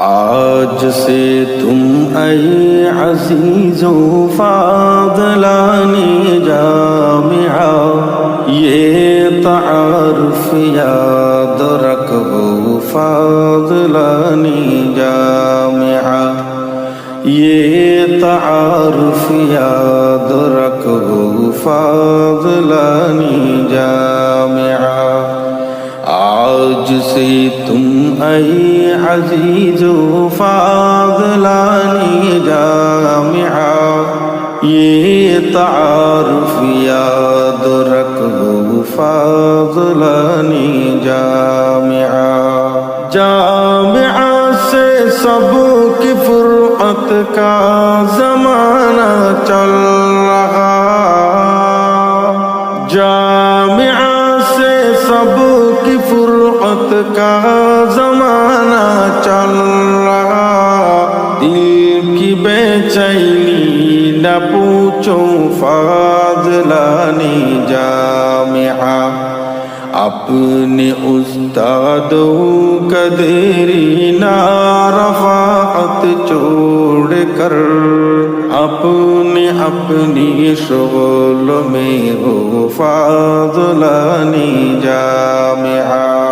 آج سے تم اے عزیزو فاضلانی جامعہ یہ تعارف یاد رکھو فاضلانی جامعہ یہ تعارف یاد رکھو فاضلانی جامعہ آج سے تم اے عزیزو فاضلانی جامعہ یہ تعارف یاد رکھو فاضلانی جامعہ جامعہ سے سب کی فرقت کا زمانہ چل رہا جامعہ سے سب کی فرقت کا زمانہ چل رہا دل کی بے چینی نہ پوچھو فاضلانی جامعہ اپنے استادوں کا دیرینہ رفاقت چھوڑ کر اپنی شغل میں ہو فاضلانی جامعہ